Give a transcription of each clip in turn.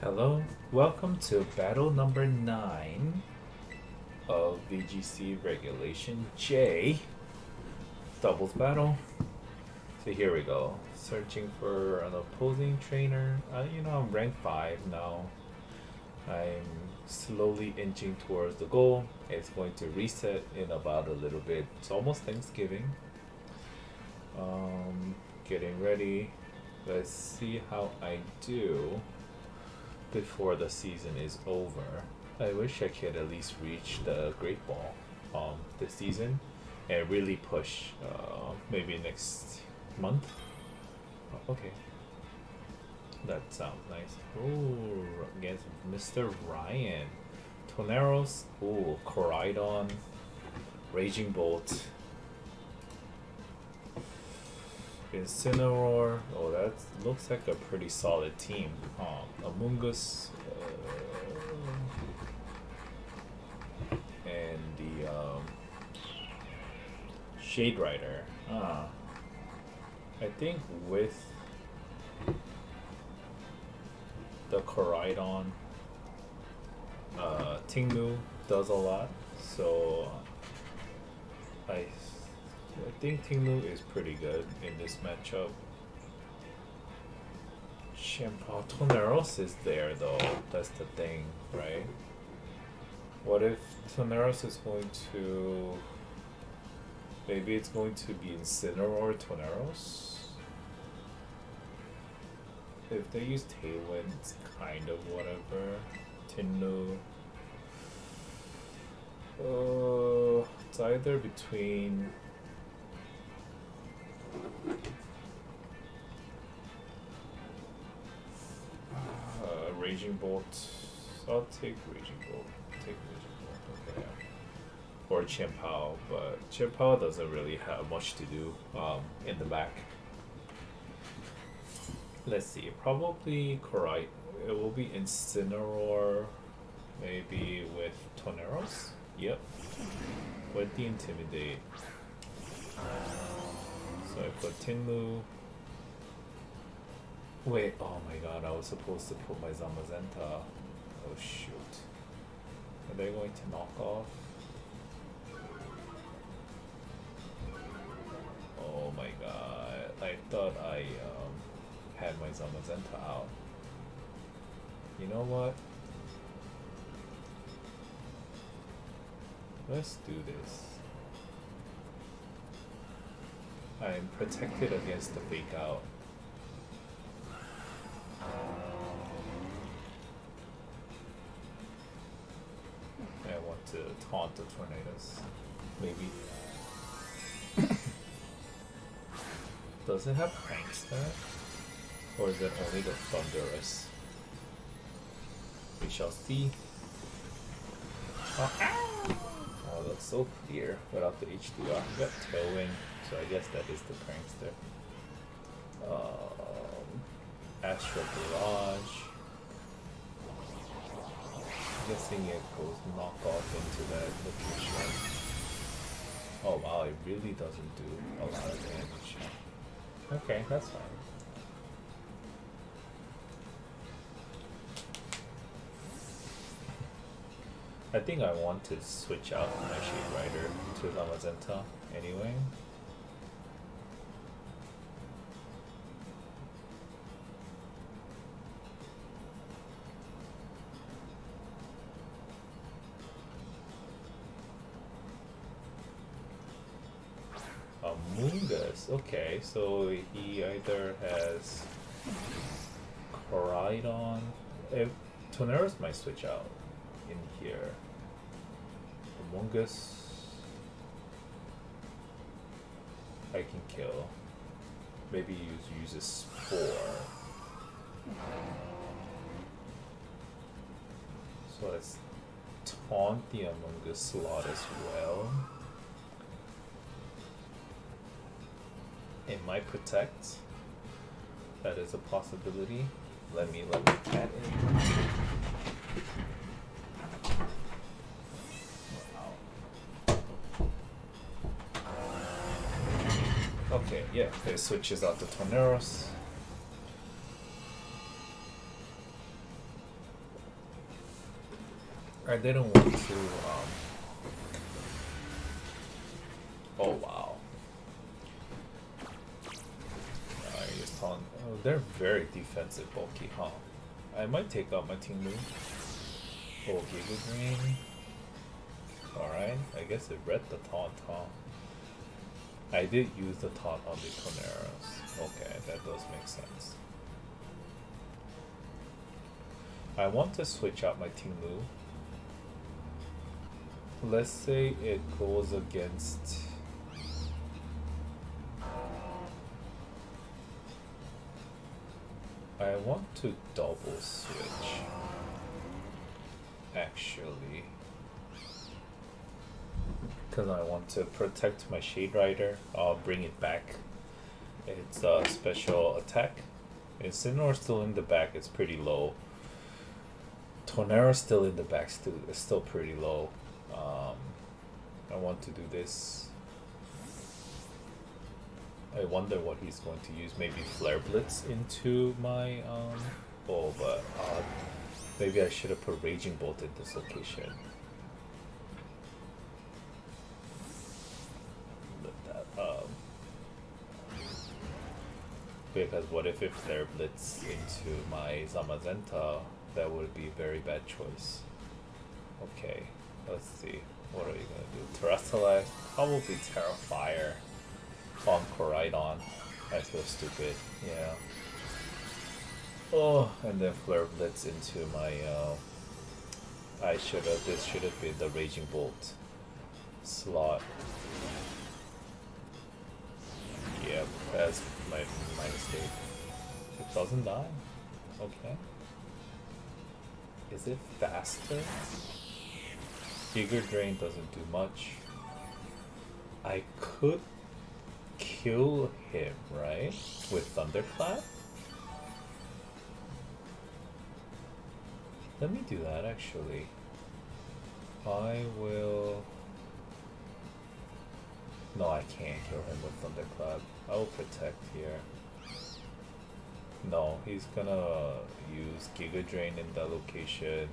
Hello, welcome to battle number 9 of VGC Regulation J doubles battle. So here we go, searching for an opposing trainer. I'm rank 5 now. I'm slowly inching towards the goal. It's going to reset in about a little bit. It's almost Thanksgiving. Getting ready. Let's see how I do before the season is over. I wish I could at least reach the Great Ball this season and really push maybe next month. Okay. That sounds nice. Ooh, against Mr. Ryan. Toneros. Ooh, Coridon. Raging Bolt. Incineroar. Oh, that looks like a pretty solid team. Amoonguss. And the Shade Rider. I think with the Coridon, Tingmu does a lot, so I think Tingmu is pretty good in this matchup. Toneros is there though, that's the thing, right? What if Toneros is going to... Maybe it's going to be Incineroar Toneros? If they use Tailwind, it's kind of whatever. Tinnu. It's either between... Raging Bolt. I'll take Raging Bolt. Okay. Or Chien-Pao, but Chien-Pao doesn't really have much to do in the back. Let's see, probably Corite. It will be Incineroar, maybe with Toneros. Yep, with the Intimidate. So I put Tinmu. Wait, oh my god, I was supposed to put my Zamazenta. Oh shoot. Are they going to knock off? Oh my god, I thought I had my Zamazenta out. You know what? Let's do this. I'm protected against the fake out. I want to taunt the tornadoes. Maybe. Does it have Prankster? Or is it only the Thunderous? We shall see. Oh, that's so clear without the H2R. We got Tailwind, so I guess that is the Prankster. Astral Barrage. I'm guessing it goes knock off into that location. Oh wow, it really doesn't do a lot of damage. Okay, that's fine. I think I want to switch out my Shade Rider to Zamazenta anyway. Amoonguss, okay, so he either has Coridon. If Toneros might switch out in here. Amoonguss I can kill. Maybe use a Spore. So let's taunt the Amoonguss slot as well. It might protect. That is a possibility. Let me cat in. Okay, yeah, it switches out to Toneros. I didn't want to. Oh wow. I just thought, oh, they're very defensive, bulky, huh? I might take out my team move. Oh, Giga Drain. Alright, I guess it read the taunt, huh? I did use the taunt on the Torneros. Okay, that does make sense. I want to switch out my team move. Let's say it goes against... I want to double switch. Actually. Because I want to protect my Shade Rider. I'll bring it back. It's a special attack. Incineroar still in the back, it's pretty low. Tornado still in the back, it's still pretty low. I want to do this. I wonder what he's going to use. Maybe Flare Blitz into my oh, but maybe I should have put Raging Bolt in this location. Because what if it Flare Blitz into my Zamazenta? That would be a very bad choice. Okay, let's see. What are you gonna do? Terrestrialize? Probably Terrafire on Koraidon. I feel stupid. Yeah. Oh, and then Flare Blitz into my. This should have been the Raging Bolt slot. Yep, that's my mistake. It doesn't die? Okay. Is it faster? Giga Drain doesn't do much. I could kill him, right? With Thunderclap? Let me do that actually. I will... No, I can't kill him with Thunderclap. I will protect here. No, he's gonna use Giga Drain in that location.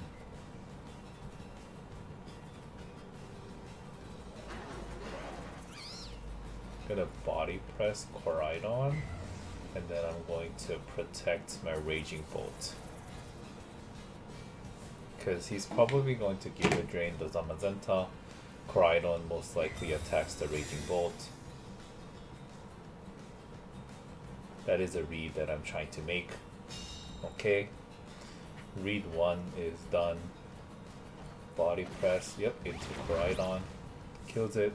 Gonna body press Koraidon, and then I'm going to protect my Raging Bolt. Because he's probably going to Giga Drain the Zamazenta. Koraidon most likely attacks the Raging Bolt. That is a read that I'm trying to make. Okay. Read 1 is done. Body press, yep, into Koraidon. Kills it.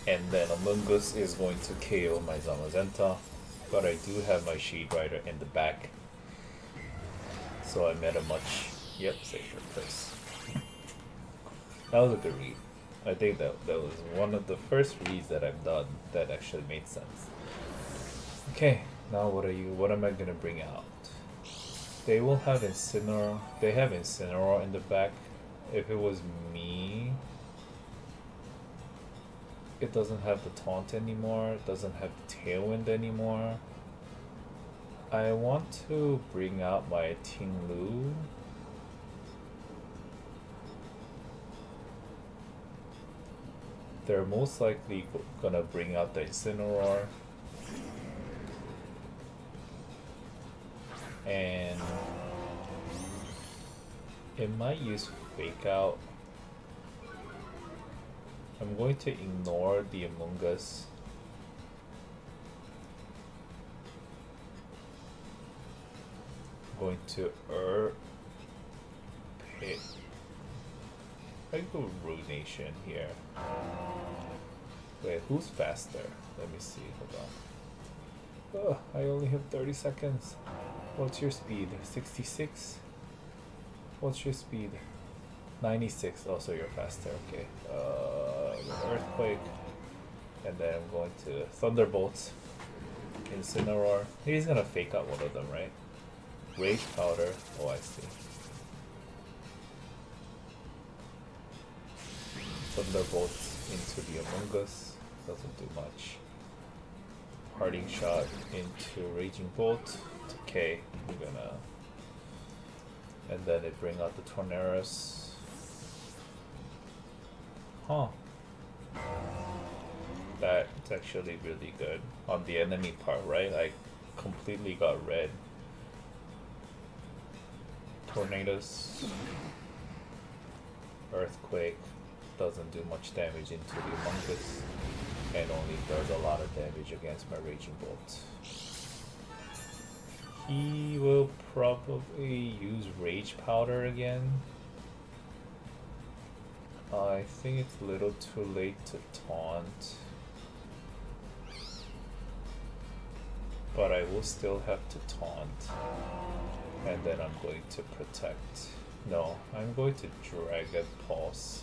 And then Amoonguss is going to KO my Zamazenta. But I do have my Shade Rider in the back. So I'm at a much, safer place. That was a good read. I think that was one of the first reads that I've done that actually made sense. Okay, now what am I gonna bring out? They will have Incineroar. They have Incineroar in the back. If it was me, it doesn't have the taunt anymore. It doesn't have the Tailwind anymore. I want to bring out my Ting-Lu. They're most likely gonna bring out the Incineroar. And it might use Fake Out. I'm going to ignore the Amoonguss. I'm going to Pit. I go Ruination here. Wait, who's faster? Let me see, hold on. I only have 30 seconds. What's your speed? 66? What's your speed? 96. Oh, so you're faster, okay. Earthquake. And then I'm going to Thunderbolt. Incineroar. He's gonna fake out one of them, right? Rage Powder. Oh, I see. Thunderbolt into the Amoonguss. Doesn't do much. Parting Shot into Raging Bolt. It's okay. We're gonna... And then it bring out the Torneros. Huh. That's actually really good on the enemy part, right? I completely got red. Tornadoes. Earthquake doesn't do much damage into the Humongous and only does a lot of damage against my Raging Bolt. He will probably use Rage Powder again. I think it's a little too late to taunt, but I will still have to taunt, and then I'm going to protect. No, I'm going to Dragon Pulse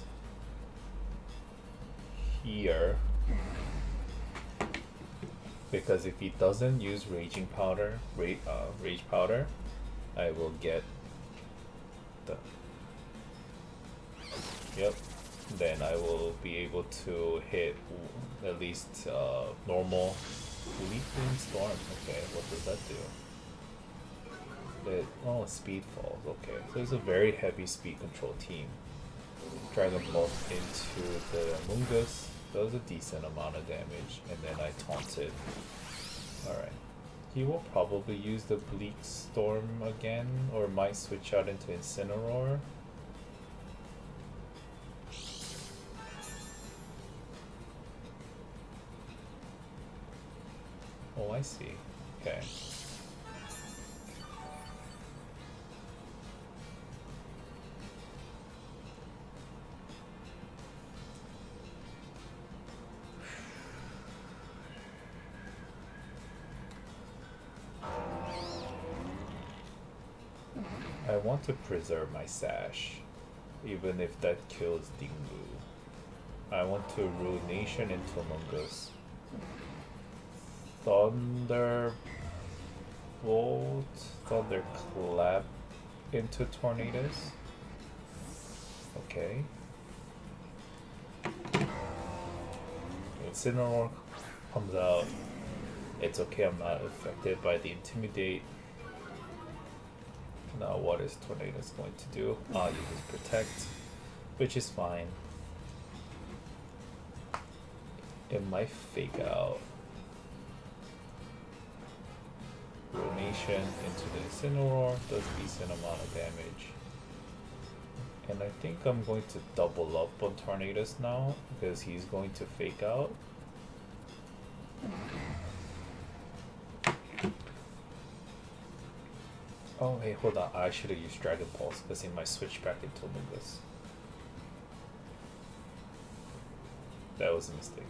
here, because if he doesn't use Raging Powder, Rage Powder, I will get the. Yep. Then I will be able to hit at least normal Leaping Storm. Okay, what does that do? Oh, speed falls. Okay, so it's a very heavy speed control team. Dragon Ball into the Mungus does a decent amount of damage, and then I taunt it. Alright. He will probably use the Bleak Storm again, or might switch out into Incineroar. Oh, I see. Okay. I want to preserve my Sash, even if that kills Dingu. I want to Ruination into Mungus. Thunderbolt, Thunderclap into Tornadoes. Okay. Incineroar comes out. It's okay, I'm not affected by the Intimidate. Now what is Tornadoes going to do? Uses Protect, which is fine. It might fake out. Ruination into the Incineroar does a decent amount of damage. And I think I'm going to double up on Tornadoes now, because he's going to fake out. Oh, hey, hold on. I should have used Dragon Pulse because he might switch back into Mungus. That was a mistake.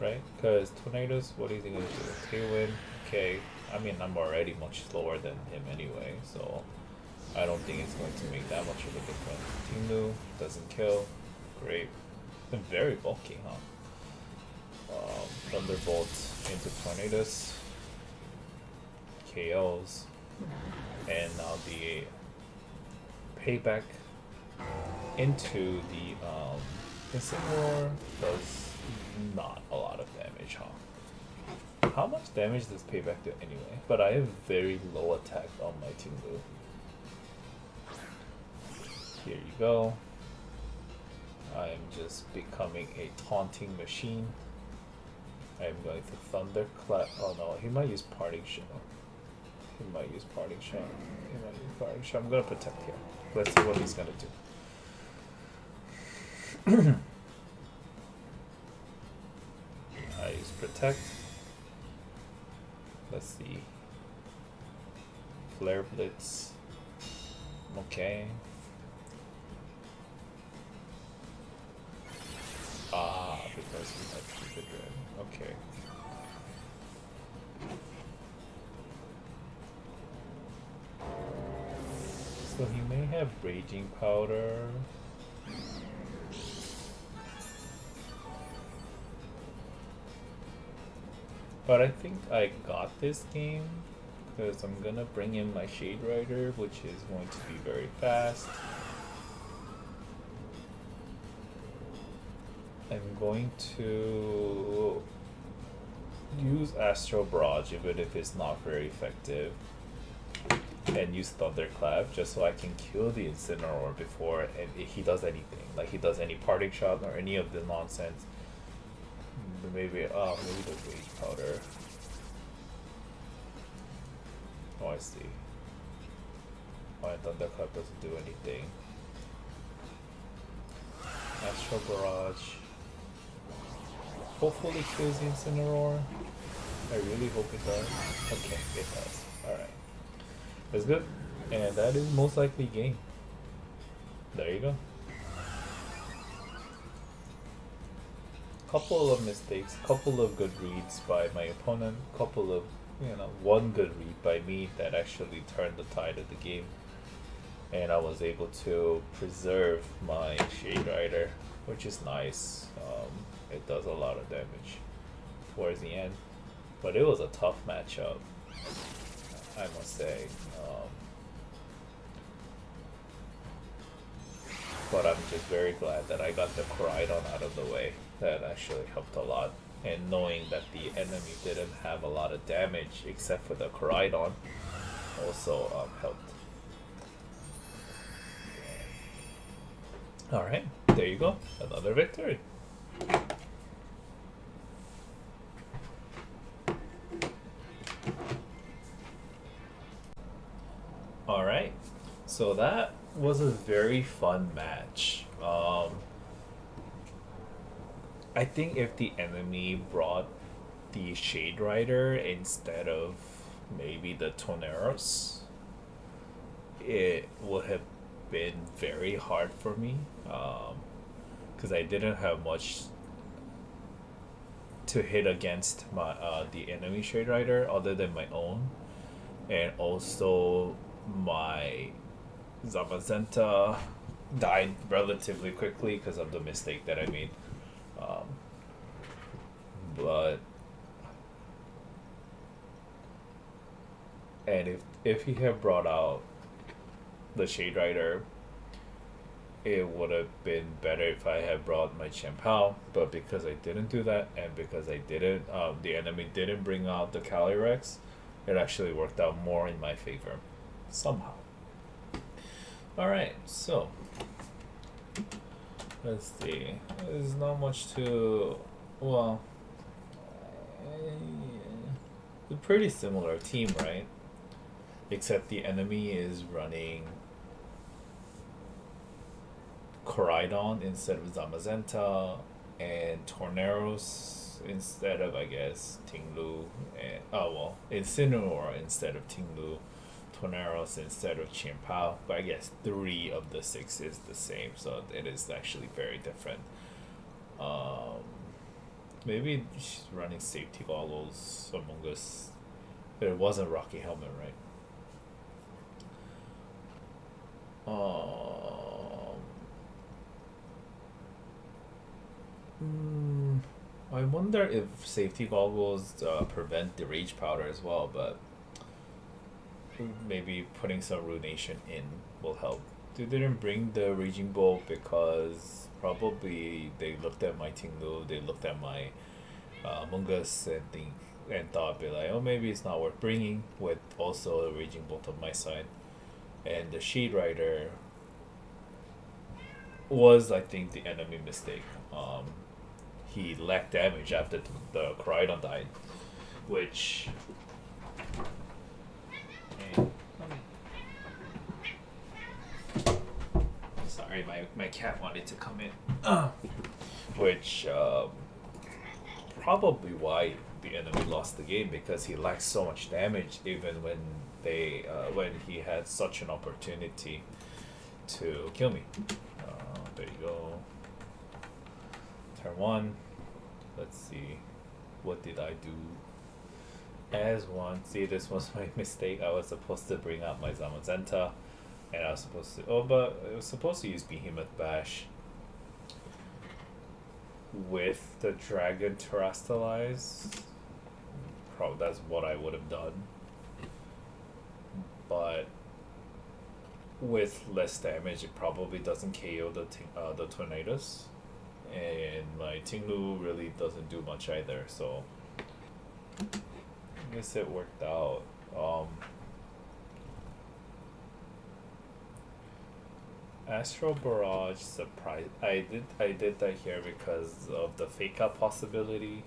Right? Because Tornadoes, what do you think it is? Tailwind? Okay. I mean, I'm already much slower than him anyway, so I don't think it's going to make that much of a difference. Tingu doesn't kill. Great. And very bulky, huh? Thunderbolt into Tornadoes. KOs. And now the payback into the Incineroar does not a lot of damage, huh? How much damage does payback do anyway? But I have very low attack on my Tingu. Here you go. I am just becoming a taunting machine. I am going to Thunderclap. Oh no, he might use Parting Shot. He might use Parting Shot. He might use Parting Shot. I'm gonna protect here. Let's see what he's gonna do. I use Protect. Let's see. Flare Blitz. Okay. Because he had Trigger Dread. Okay. So he may have Raging Powder. But I think I got this game because I'm gonna bring in my Shade Rider, which is going to be very fast. I'm going to use Astral Barrage even if it's not very effective. and use Thunderclap just so I can kill the Incineroar before he does anything. Like he does any parting shot or any of the nonsense. Maybe maybe the Rage Powder. Oh, I see. My Thunderclap doesn't do anything. Astral Barrage. Hopefully kills the Incineroar. I really hope it does. Okay, it does. Alright. That's good. And that is most likely game. There you go. Couple of mistakes, couple of good reads by my opponent, couple of, one good read by me that actually turned the tide of the game. And I was able to preserve my Shade Rider, which is nice. It does a lot of damage towards the end. But it was a tough matchup, I must say. But I'm just very glad that I got the Koraidon out of the way. That actually helped a lot. And knowing that the enemy didn't have a lot of damage except for the Koraidon also helped. Alright, there you go. Another victory. Alright, so that was a very fun match. I think if the enemy brought the Shade Rider instead of maybe the Toneros, it would have been very hard for me. Because I didn't have much to hit against my the enemy Shade Rider other than my own. And also my Zamazenta died relatively quickly because of the mistake that I made. But and if he had brought out the Shade Rider, it would have been better if I had brought my Champao, but because I didn't do that, and because I didn't, the enemy didn't bring out the Calyrex, it actually worked out more in my favor, somehow. Alright, so, let's see, there's not much to, well, a pretty similar team, right? Except the enemy is running Koraidon instead of Zamazenta, and Torneros instead of, I guess, Tinglu, and Incineroar instead of Tinglu, Torneros instead of Chimpao. But I guess 3 of the 6 is the same, so it is actually very different. Maybe she's running safety goggles among us. But it wasn't Rocky Helmet, right? I wonder if safety goggles prevent the Rage Powder as well, but maybe putting some Runation in will help. They didn't bring the Raging Bolt because probably they looked at my Tinglu, they looked at my Mungus and thought, be like, oh, maybe it's not worth bringing, with also a Raging Bolt on my side. And the Shade Rider was, I think, the enemy mistake. He lacked damage after the Koraidon died, which... Sorry, my cat wanted to come in. Which, probably why the enemy lost the game, because he lacked so much damage even when when he had such an opportunity to kill me. There you go. Turn 1. Let's see. What did I do? As 1. See, this was my mistake. I was supposed to bring out my Zamazenta. And I was supposed to... but I was supposed to use Behemoth Bash with the Dragon Terrastalize. Probably that's what I would have done. But with less damage, it probably doesn't KO the Tornadoes. And my Tinglu really doesn't do much either, so I guess it worked out. Astral Barrage surprise. I did that here because of the fake out possibility.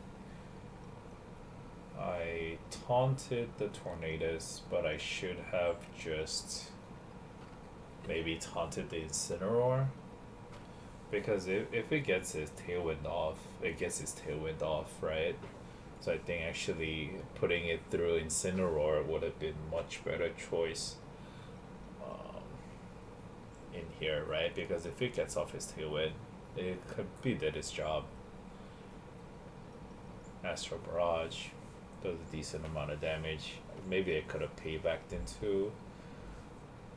I taunted the Tornadoes, but I should have just maybe taunted the Incineroar. Because if it gets its tailwind off, it gets its tailwind off, right? So I think actually putting it through Incineroar would have been much better choice in here, right? Because if it gets off his tailwind, it completely did its job. Astral Barrage does a decent amount of damage. Maybe it could have paybacked into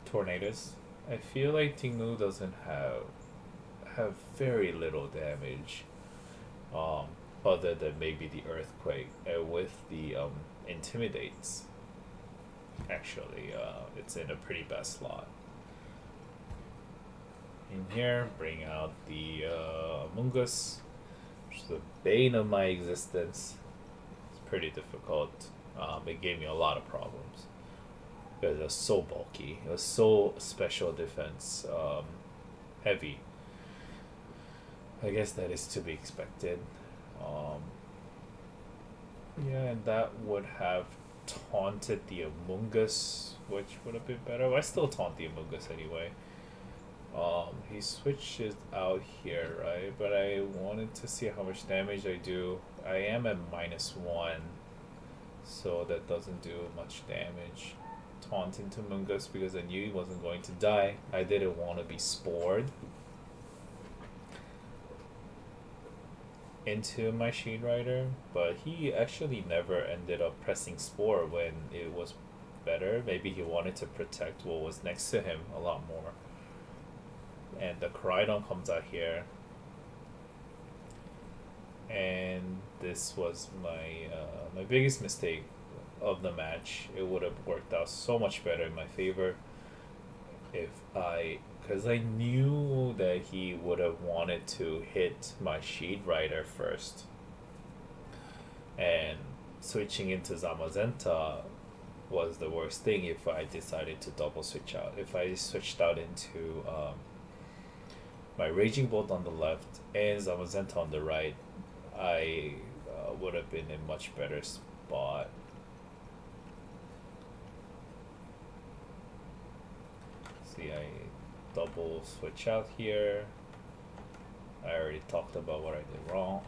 Tornadoes. I feel like Tinglu doesn't have very little damage, other than maybe the Earthquake. With the Intimidates, actually, it's in a pretty bad slot. In here, bring out the Mungus, which is the bane of my existence. It's pretty difficult. It gave me a lot of problems because it was so bulky. It was so special defense heavy. I guess that is to be expected. Yeah, and that would have taunted the Amoonguss, which would have been better. I still taunt the Amoonguss anyway. He switches out here, right? But I wanted to see how much damage I do. I am at -1, so that doesn't do much damage. Taunt into Mungus because I knew he wasn't going to die. I didn't want to be spored into my Shade Rider, but he actually never ended up pressing Spore when it was better. Maybe he wanted to protect what was next to him a lot more. And the Koraidon comes out here, and this was my biggest mistake of the match. It would have worked out so much better in my favor because I knew that he would have wanted to hit my Shade Rider first, and switching into Zamazenta was the worst thing if I decided to double switch out. If I switched out into my Raging Bolt on the left and Zamazenta on the right, I would have been in a much better spot. See, I double switch out here. I already talked about what I did wrong.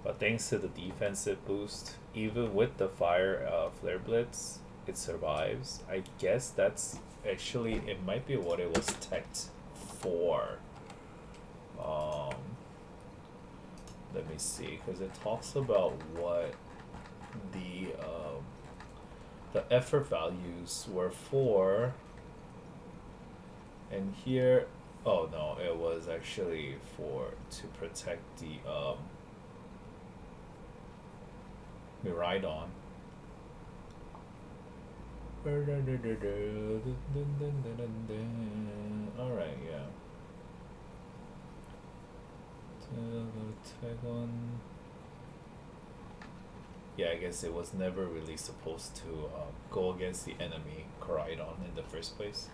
But thanks to the defensive boost, even with the fire Flare Blitz, it survives. I guess that's actually, it might be what it was teched for. Let me see, because it talks about what the effort values were for, and here, oh no, it was actually to protect the Miraidon. Alright, yeah. Yeah, I guess it was never really supposed to go against the enemy Koraidon in the first place.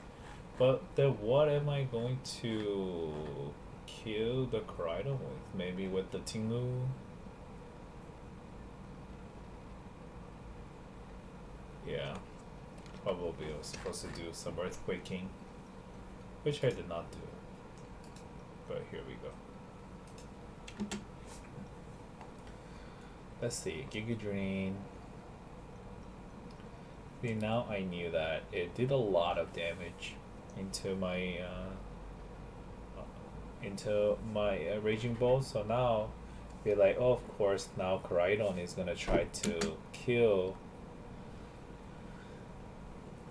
But then what am I going to kill the Koraidon with? Maybe with the Tinglu? Yeah, probably I was supposed to do some Earthquaking, which I did not do. But here we go. Let's see, Giga Drain. See, now I knew that it did a lot of damage into my Raging Bolt. So now be like, oh, of course, now Koraidon is gonna try to kill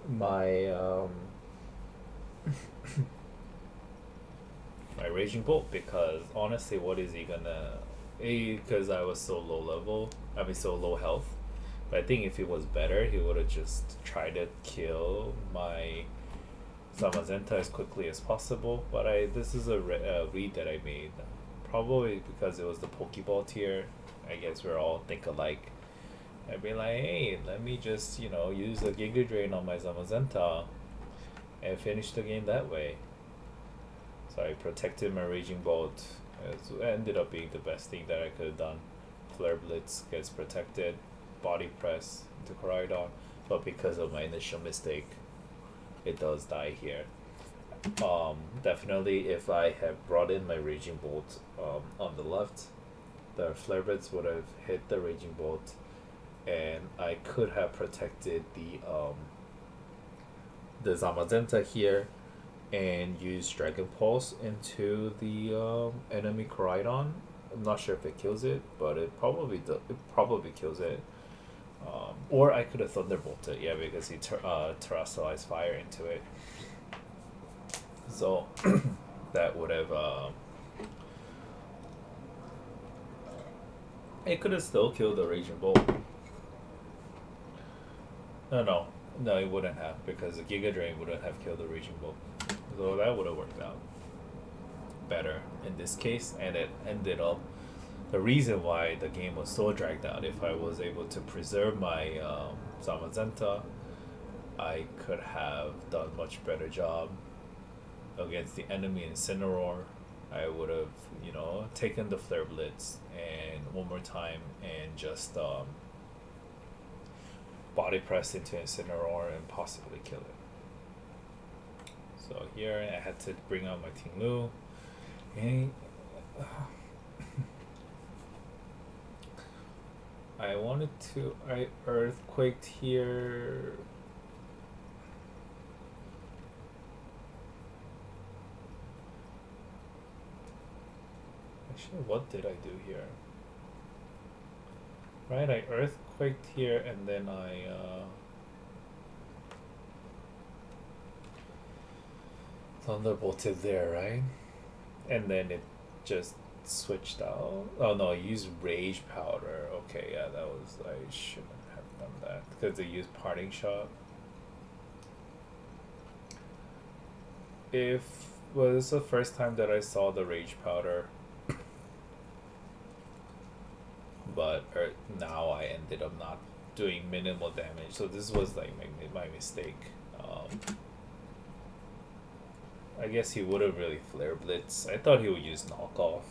my my Raging Bolt, because honestly, what is he gonna? Because I was so low level, so low health. But I think if he was better, he would have just tried to kill my Zamazenta as quickly as possible. But this is a read that I made, probably because it was the Pokeball tier. I guess we're all think alike. I'd be like, hey, let me just use a Giga Drain on my Zamazenta, and finish the game that way. So I protected my Raging Bolt. It ended up being the best thing that I could have done. Flare Blitz gets protected, body press into Koraidon, but because of my initial mistake, it does die here. Definitely if I had brought in my Raging Bolt on the left, the Flare Blitz would have hit the Raging Bolt, and I could have protected the Zamazenta here and use Dragon Pulse into the enemy Koraidon. I'm not sure if it kills it, but it probably kills it. Or I could have Thunderbolted, yeah, because he terrestrialized fire into it. So that would have it could have still killed the Raging Bolt. No, it wouldn't have, because the Giga Drain wouldn't have killed the Raging Bolt. So that would have worked out better in this case, and it ended up the reason why the game was so dragged out. If I was able to preserve my Zamazenta, I could have done much better job against the enemy Incineroar. I would have, taken the Flare Blitz and one more time and just body press into Incineroar and possibly kill it. So here I had to bring out my Ting Lu. And I Earthquaked here. Actually, what did I do here? Right, I Earthquaked here and then I Thunderbolted there, right? And then it just switched out. Oh no, I used Rage Powder. Okay, yeah, I shouldn't have done that because they used Parting Shot. This is the first time that I saw the Rage Powder, but now I ended up not doing minimal damage. So this was like my mistake. I guess he would have really Flare Blitz. I thought he would use Knockoff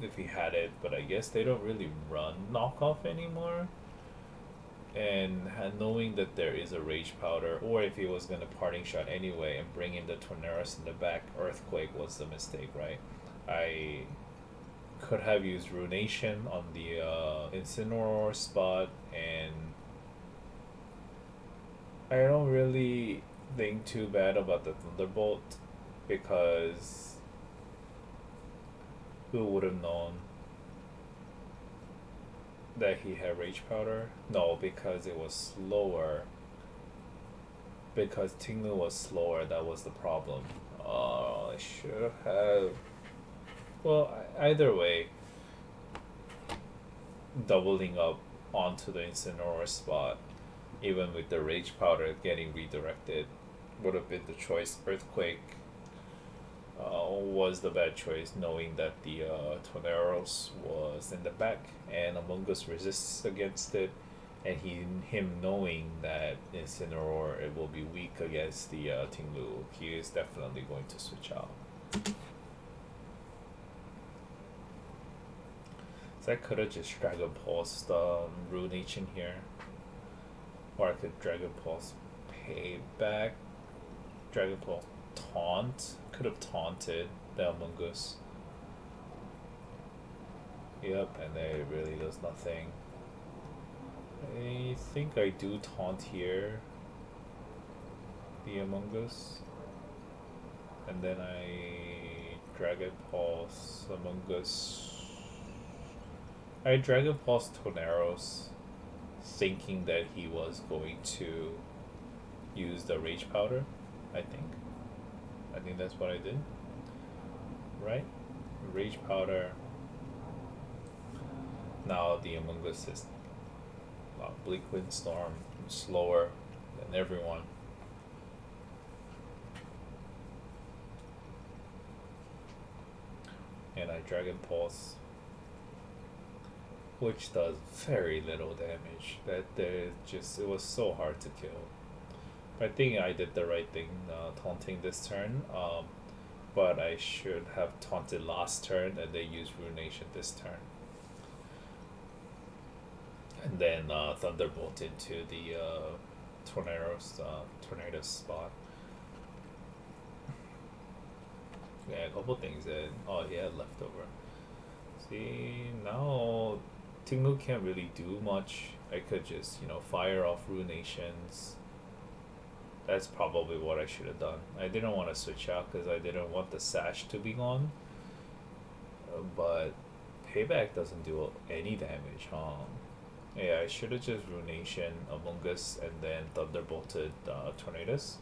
if he had it, but I guess they don't really run Knockoff anymore. And knowing that there is a Rage Powder, or if he was going to Parting Shot anyway and bring in the Tornadus in the back, Earthquake was the mistake, right? I could have used Runation on the Incineroar spot, and I don't really think too bad about the Thunderbolt, because who would have known that he had Rage Powder? No, because it was slower. Because Ting Lu was slower, that was the problem. I should have. Well, either way, doubling up onto the Incineroar spot, even with the Rage Powder getting redirected, would have been the choice. Earthquake was the bad choice, knowing that the Tornadus was in the back and Among Us resists against it, and him knowing that Incineroar it will be weak against the Ting Lu, he is definitely going to switch out. So I could have just Dragon Pulsed Runation here, or I could Dragon Pulse Payback, Dragon Pulse Taunt. Could have taunted the Among Us. Yep, and it really does nothing. I think I do taunt here the Among Us, and then I Dragon Pulse Among Us. I Dragon Pulse Tornadus, thinking that he was going to use the Rage Powder. I think that's what I did. Right? Rage Powder. Now the Among Us is Bleak Windstorm, slower than everyone. And I Dragon Pulse, which does very little damage. It was so hard to kill. I think I did the right thing taunting this turn, but I should have taunted last turn and then used Ruination this turn. And then Thunderbolt into the Tornado spot. Yeah, a couple things and oh yeah, leftover. See, now Tinglu can't really do much. I could just, fire off Ruinations. That's probably what I should have done. I didn't want to switch out because I didn't want the sash to be gone. But Payback doesn't do any damage, huh? Yeah, I should have just Ruination Among Us and then Thunderbolted Tornadoes.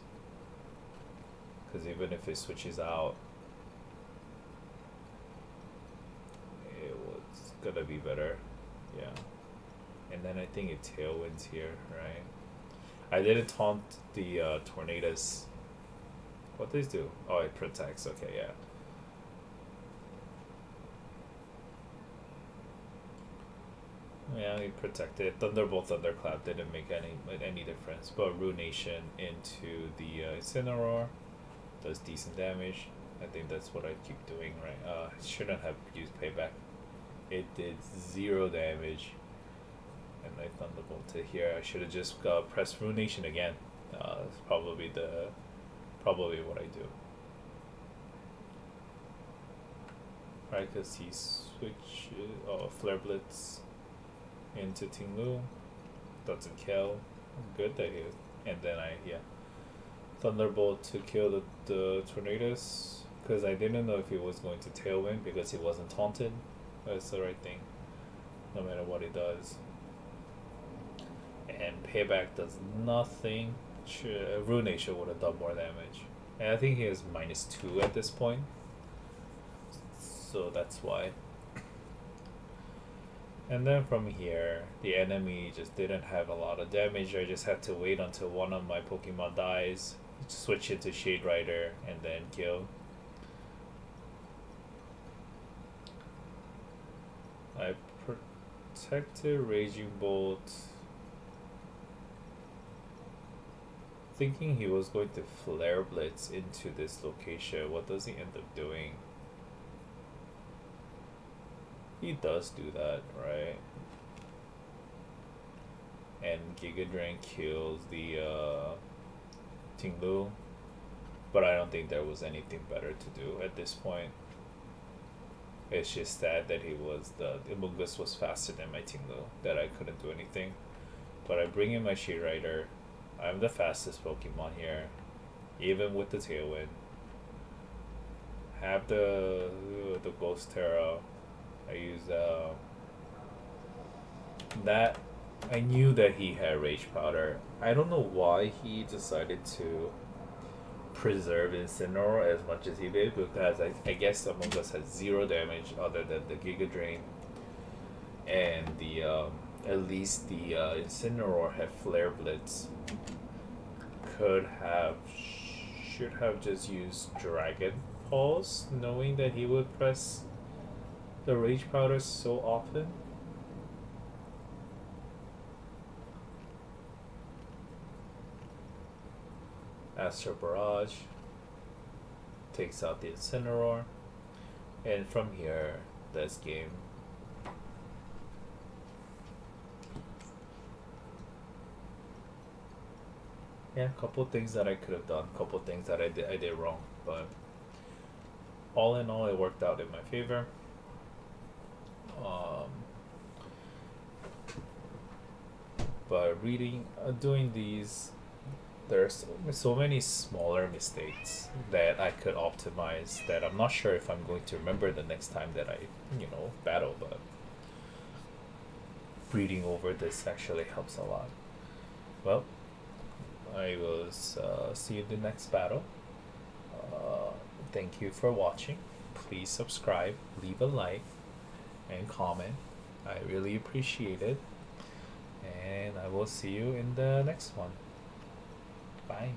Because even if it switches out, it was gonna be better. Yeah. And then I think it Tailwinds here, right? I didn't taunt the Tornadoes. What does it do? Oh, it protects. Okay, yeah. Yeah, he protected. Thunderbolt, Thunderclap didn't make any difference. But Ruination into the Incineroar does decent damage. I think that's what I keep doing, right? I shouldn't have used Payback. It did 0 damage. And I Thunderbolted here. I should have just pressed Ruination again. It's probably what I do. Right, because he switches Flare Blitz into Tinglu. Doesn't kill. Good that he is. And then Thunderbolt to kill the Tornadoes. Because I didn't know if he was going to Tailwind because he wasn't taunted. That's the right thing. No matter what he does. And Payback does nothing. Ruination would have done more damage. And I think he is -2 at this point. So that's why. And then from here, the enemy just didn't have a lot of damage. I just had to wait until one of my Pokemon dies, switch it to Shade Rider, and then kill. I protected Raging Bolt, thinking he was going to Flare Blitz into this location. What does he end up doing? He does do that, right? And Giga Drain kills the Tinglu. But I don't think there was anything better to do at this point. It's just sad that the Amogus was faster than my Tinglu, that I couldn't do anything. But I bring in my Shade Rider. I'm the fastest Pokemon here, even with the Tailwind. Have the Ghost Terra. I use that. I knew that he had Rage Powder. I don't know why he decided to preserve Incineroar as much as he did, because I guess Among Us has 0 damage other than the Giga Drain, and the at least the Incineroar had Flare Blitz. Should have just used Dragon Pulse, knowing that he would press the Rage Powder so often. Astro Barrage takes out the Incineroar, and from here, that's game. Yeah, a couple things that I could have done, couple things that I did wrong, but all in all, it worked out in my favor. But doing these, there's so many smaller mistakes that I could optimize that I'm not sure if I'm going to remember the next time that I, battle, but reading over this actually helps a lot. Well, I will see you in the next battle. Thank you for watching. Please subscribe, leave a like, and comment. I really appreciate it. And I will see you in the next one. Bye.